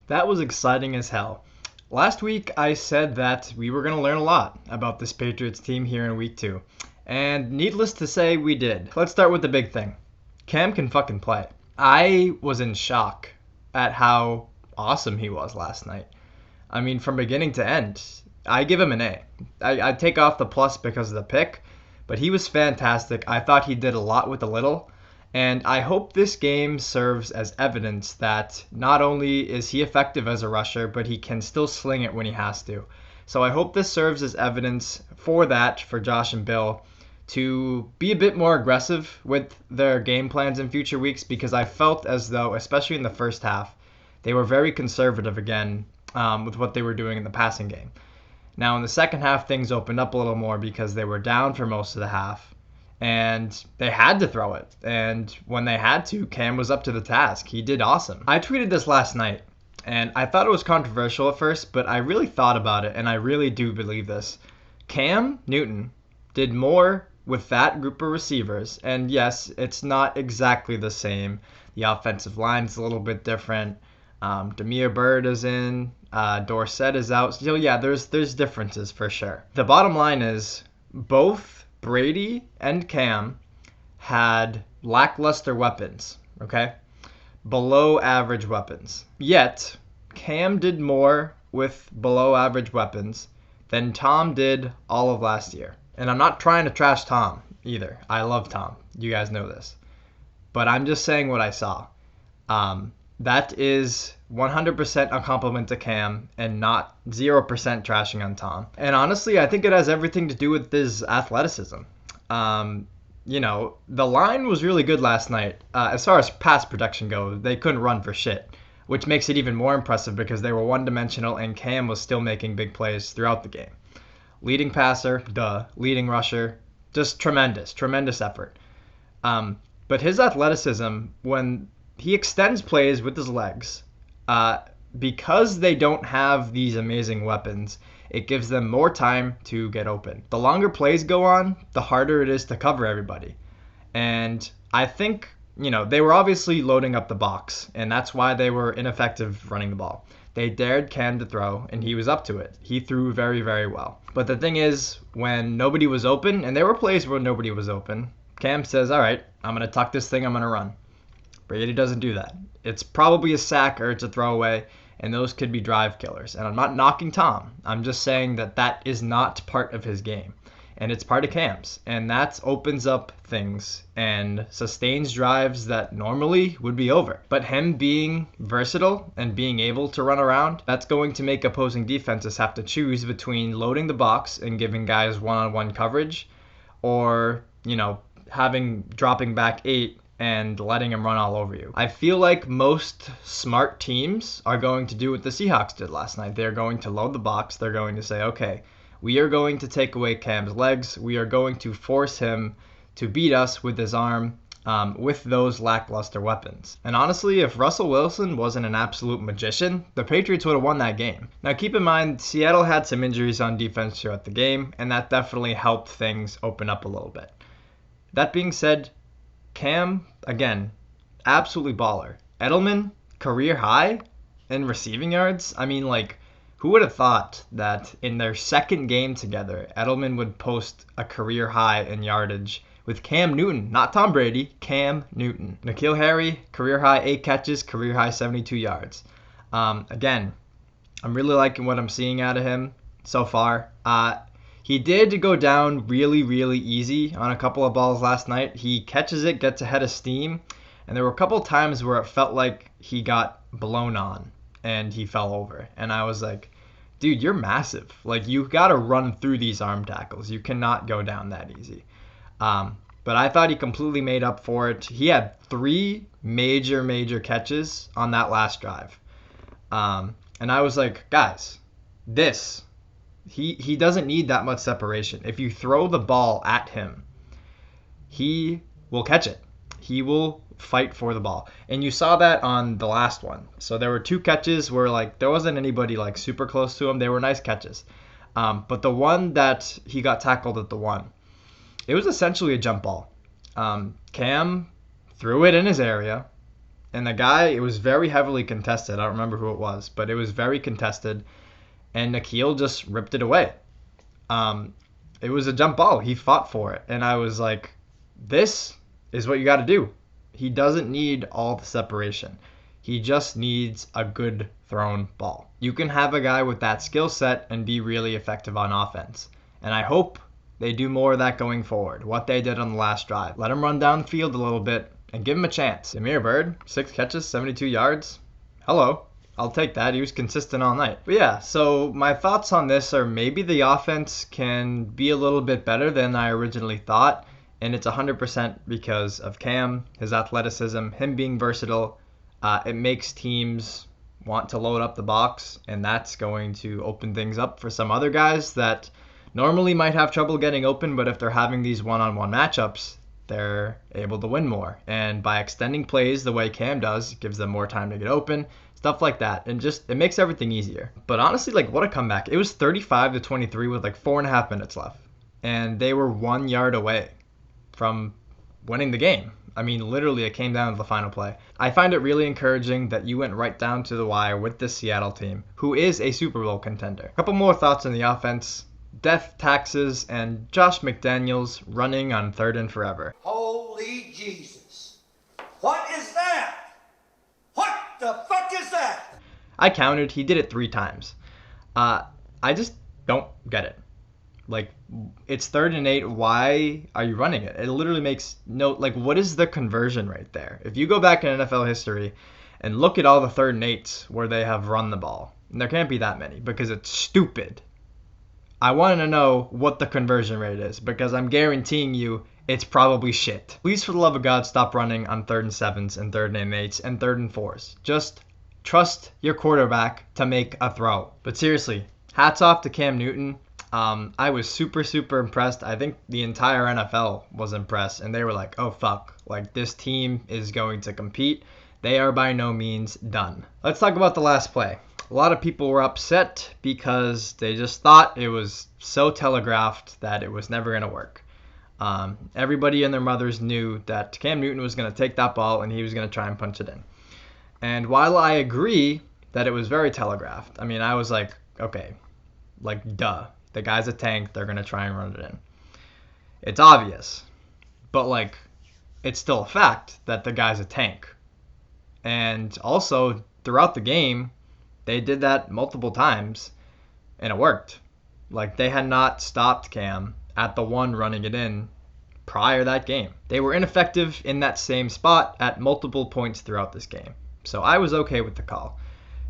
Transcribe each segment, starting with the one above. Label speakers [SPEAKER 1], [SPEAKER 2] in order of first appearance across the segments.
[SPEAKER 1] That was exciting as hell. Last week, I said that we were going to learn a lot about this Patriots team here in week 2. And needless to say, we did. Let's start with the big thing. Cam can fucking play. I was in shock at how awesome he was last night. I mean, from beginning to end, I give him an A. I take off the plus because of the pick, but he was fantastic. I thought he did a lot with a little. And I hope this game serves as evidence that not only is he effective as a rusher, but he can still sling it when he has to. So I hope this serves as evidence for that for Josh and Bill to be a bit more aggressive with their game plans in future weeks, because I felt as though, especially in the first half, they were very conservative again with what they were doing in the passing game. Now in the second half, things opened up a little more because they were down for most of the half and they had to throw it. And when they had to, Cam was up to the task. He did awesome. I tweeted this last night, and I thought it was controversial at first, but I really thought about it, and I really do believe this. Cam Newton did more with that group of receivers, and yes, it's not exactly the same. The offensive line's a little bit different. Demir Bird is in. Dorsett is out. So yeah, there's differences for sure. The bottom line is both Brady and Cam had lackluster weapons, okay? Below average weapons. Yet, Cam did more with below average weapons than Tom did all of last year. And I'm not trying to trash Tom either. I love Tom. You guys know this. But I'm just saying what I saw. That is 100% a compliment to Cam and not 0% trashing on Tom. And honestly, I think it has everything to do with his athleticism. The line was really good last night. As far as pass protection goes, they couldn't run for shit, which makes it even more impressive because they were one-dimensional and Cam was still making big plays throughout the game. Leading passer, leading rusher, just tremendous effort. But his athleticism, when he extends plays with his legs, because they don't have these amazing weapons, it gives them more time to get open. The longer plays go on, the harder it is to cover everybody. And I think, they were obviously loading up the box, and that's why they were ineffective running the ball. They dared Cam to throw, and he was up to it. He threw very, very well. But the thing is, when nobody was open, and there were plays where nobody was open, Cam says, all right, I'm going to tuck this thing, I'm going to run. Brady doesn't do that. It's probably a sack or it's a throwaway, and those could be drive killers. And I'm not knocking Tom. I'm just saying that is not part of his game. And it's part of Cam's. And that opens up things and sustains drives that normally would be over. But him being versatile and being able to run around, that's going to make opposing defenses have to choose between loading the box and giving guys one-on-one coverage or, dropping back 8 and letting him run all over you. I feel like most smart teams are going to do what the Seahawks did last night. They're going to load the box. They're going to say, okay, we are going to take away Cam's legs. We are going to force him to beat us with his arm with those lackluster weapons. And honestly, if Russell Wilson wasn't an absolute magician, the Patriots would have won that game. Now keep in mind, Seattle had some injuries on defense throughout the game, and that definitely helped things open up a little bit. That being said, Cam, again, absolutely baller. Edelman, career high in receiving yards. I mean, who would have thought that in their second game together, Edelman would post a career high in yardage with Cam Newton, not Tom Brady, Cam Newton. N'Keal Harry, career high 8 catches, career high 72 yards. Again, I'm really liking what I'm seeing out of him so far. He did go down really, really easy on a couple of balls last night. He catches it, gets ahead of steam, and there were a couple of times where it felt like he got blown on and he fell over. And I was like, dude, you're massive. You got to run through these arm tackles. You cannot go down that easy. But I thought he completely made up for it. He had 3 major catches on that last drive. And I was like, guys, He doesn't need that much separation. If you throw the ball at him, he will catch it. He will fight for the ball. And you saw that on the last one. So there were 2 catches where there wasn't anybody super close to him. They were nice catches. But the one that he got tackled at the one, it was essentially a jump ball. Cam threw it in his area, And the guy, it was very heavily contested. I don't remember who it was, but it was very contested. And Nikhil just ripped it away. Um, it was a jump ball. He fought for it. And I was like, this is what you got to do. He doesn't need all the separation. He just needs a good thrown ball. You can have a guy with that skill set and be really effective on offense. And I hope they do more of that going forward. What they did on the last drive. Let him run down the field a little bit and give him a chance. Amir Bird, 6 catches, 72 yards. Hello. I'll take that. He was consistent all night. But yeah, so my thoughts on this are maybe the offense can be a little bit better than I originally thought. And it's 100% because of Cam, his athleticism, him being versatile. It makes teams want to load up the box, and that's going to open things up for some other guys that normally might have trouble getting open, but if they're having these one-on-one matchups, they're able to win more. And by extending plays the way Cam does, it gives them more time to get open, stuff like that. And just, it makes everything easier. But honestly, like, what a comeback. It was 35-23 with like 4.5 minutes left. And they were 1 yard away from winning the game. I mean, literally, it came down to the final play. I find it really encouraging that you went right down to the wire with this Seattle team, who is a Super Bowl contender. A couple more thoughts on the offense. Death taxes and Josh McDaniels running on 3rd and forever.
[SPEAKER 2] Holy Jesus. What is that? What the fuck is that?
[SPEAKER 1] I counted. He did it 3 times. I just don't get it. Like, it's 3rd and 8. Why are you running it? It literally makes no, like, what is the conversion rate there? If you go back in NFL history and look at all the 3rd and 8s where they have run the ball, and there can't be that many because it's stupid. I want to know what the conversion rate is because I'm guaranteeing you it's probably shit. Please, for the love of God, stop running on 3rd and 7s and 3rd and 8s and 3rd and 4s. Just trust your quarterback to make a throw. But seriously, hats off to Cam Newton. I was super, super impressed. I think the entire NFL was impressed, and they were like, oh, fuck. Like, this team is going to compete. They are by no means done. Let's talk about the last play. A lot of people were upset because they just thought it was so telegraphed that it was never going to work. Everybody and their mothers knew that Cam Newton was going to take that ball and he was going to try and punch it in. And while I agree that it was very telegraphed, I mean, I was like, okay, like, duh. The guy's a tank. They're going to try and run it in. It's obvious. But, like, it's still a fact that the guy's a tank. And also, throughout the game, they did that multiple times, and it worked. Like, they had not stopped Cam at the one running it in prior that game. They were ineffective in that same spot at multiple points throughout this game. So I was okay with the call.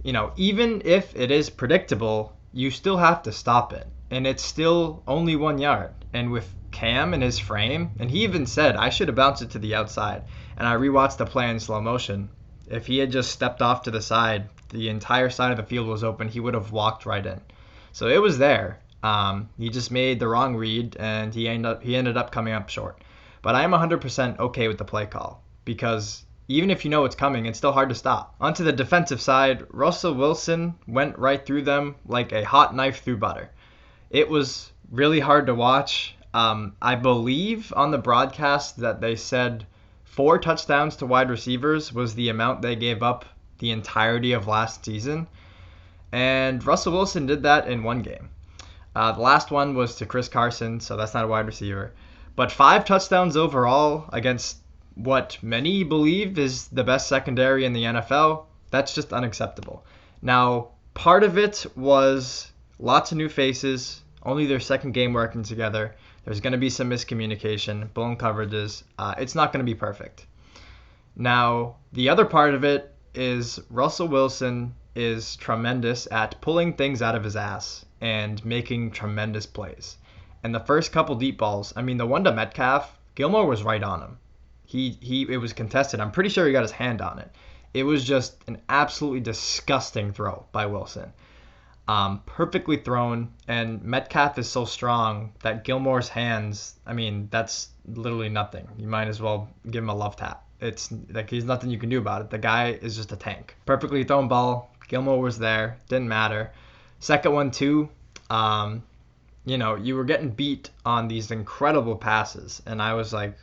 [SPEAKER 1] You know, even if it is predictable, you still have to stop it. And it's still only 1 yard. And with Cam and his frame, and he even said, I should have bounced it to the outside. And I rewatched the play in slow motion. If he had just stepped off to the side, the entire side of the field was open, he would have walked right in. So it was there. He just made the wrong read, and he ended up coming up short. But I am 100% okay with the play call, because even if you know it's coming, it's still hard to stop. Onto the defensive side, Russell Wilson went right through them like a hot knife through butter. It was really hard to watch. I believe on the broadcast that they said 4 touchdowns to wide receivers was the amount they gave up the entirety of last season. And Russell Wilson did that in 1 game. The last one was to Chris Carson, so that's not a wide receiver. But 5 touchdowns overall against what many believe is the best secondary in the NFL, that's just unacceptable. Now, part of it was lots of new faces, only their second game working together. There's going to be some miscommunication, blown coverages. It's not going to be perfect. Now, the other part of it is Russell Wilson is tremendous at pulling things out of his ass and making tremendous plays. And the first couple deep balls, I mean, the one to Metcalf, Gilmore was right on him. It was contested. I'm pretty sure he got his hand on it. It was just an absolutely disgusting throw by Wilson. Perfectly thrown, and Metcalf is so strong that Gilmore's hands, I mean, that's literally nothing. You might as well give him a love tap. It's like there's nothing you can do about it. The guy is just a tank. Perfectly thrown ball. Gilmore was there. Didn't matter. Second one, too. You know, you were getting beat on these incredible passes, and I was like,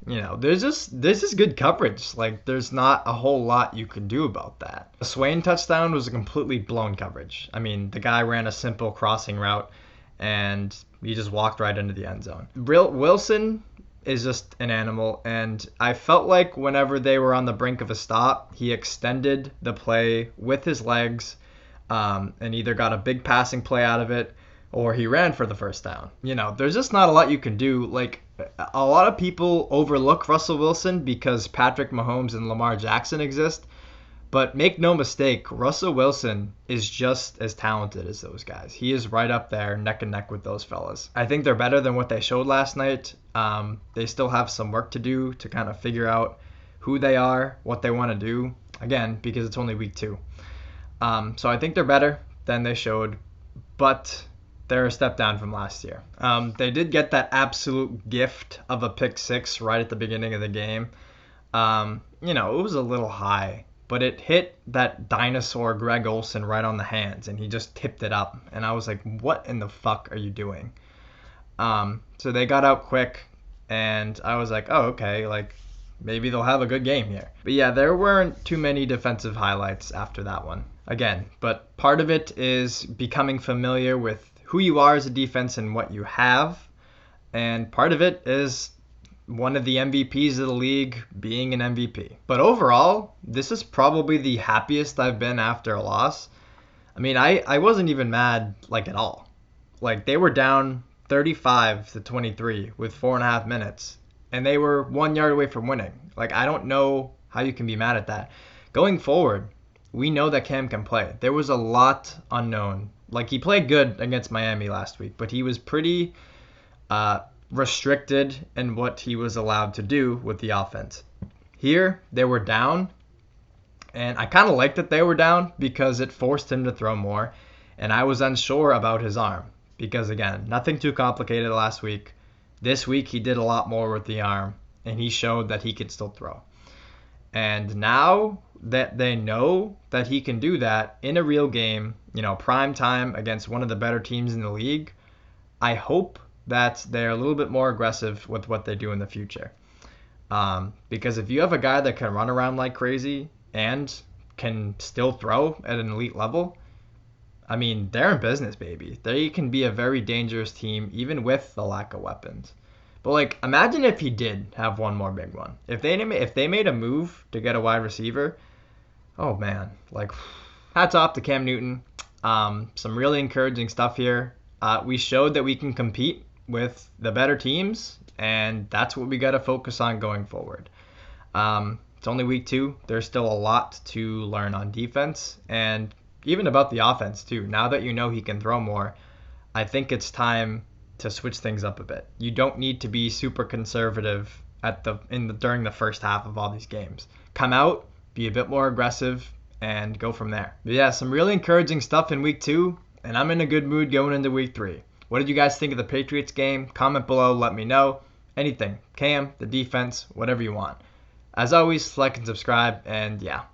[SPEAKER 1] There's just good coverage. Like there's not a whole lot you can do about that. The Swain touchdown was a completely blown coverage. I mean, the guy ran a simple crossing route and he just walked right into the end zone. Real Wilson is just an animal, and I felt like whenever they were on the brink of a stop, he extended the play with his legs, and either got a big passing play out of it or he ran for the first down. There's just not a lot you can do. Like, a lot of people overlook Russell Wilson because Patrick Mahomes and Lamar Jackson exist. But make no mistake, Russell Wilson is just as talented as those guys. He is right up there, neck and neck with those fellas. I think they're better than what they showed last night. They still have some work to do to kind of figure out who they are, what they want to do. Again, because it's only week 2. So I think they're better than they showed, but they're a step down from last year. They did get that absolute gift of a pick 6 right at the beginning of the game. It was a little high, but it hit that dinosaur Greg Olsen right on the hands, and he just tipped it up. And I was like, what in the fuck are you doing? So they got out quick, and I was like, oh, okay, like maybe they'll have a good game here. But yeah, there weren't too many defensive highlights after that one. Again, but part of it is becoming familiar with who you are as a defense and what you have. And part of it is one of the MVPs of the league being an MVP. But overall, this is probably the happiest I've been after a loss. I mean, I wasn't even mad, like, at all. Like, they were down 35-23 with 4.5 minutes, and they were 1 yard away from winning. Like, I don't know how you can be mad at that. Going forward, we know that Cam can play. There was a lot unknown. Like, he played good against Miami last week, but he was pretty restricted in what he was allowed to do with the offense. Here, they were down, and I kind of liked that they were down because it forced him to throw more, and I was unsure about his arm because, again, nothing too complicated last week. This week, he did a lot more with the arm, and he showed that he could still throw. And now that they know that he can do that in a real game, prime time against one of the better teams in the league, I hope that they're a little bit more aggressive with what they do in the future. Because if you have a guy that can run around like crazy and can still throw at an elite level, I mean, they're in business, baby. They can be a very dangerous team, even with the lack of weapons. But, like, imagine if he did have one more big one. If they made a move to get a wide receiver, oh, man. Like, hats off to Cam Newton. Some really encouraging stuff here. We showed that we can compete with the better teams, and that's what we got to focus on going forward. It's only week 2. There's still a lot to learn on defense, and even about the offense, too. Now that you know he can throw more, I think it's time to switch things up a bit. You don't need to be super conservative during the first half of all these games. Come out, be a bit more aggressive, and go from there. But yeah, some really encouraging stuff in week 2, and I'm in a good mood going into week 3. What did you guys think of the Patriots game? Comment below, let me know. Anything. Cam, the defense, whatever you want. As always, like and subscribe, and yeah.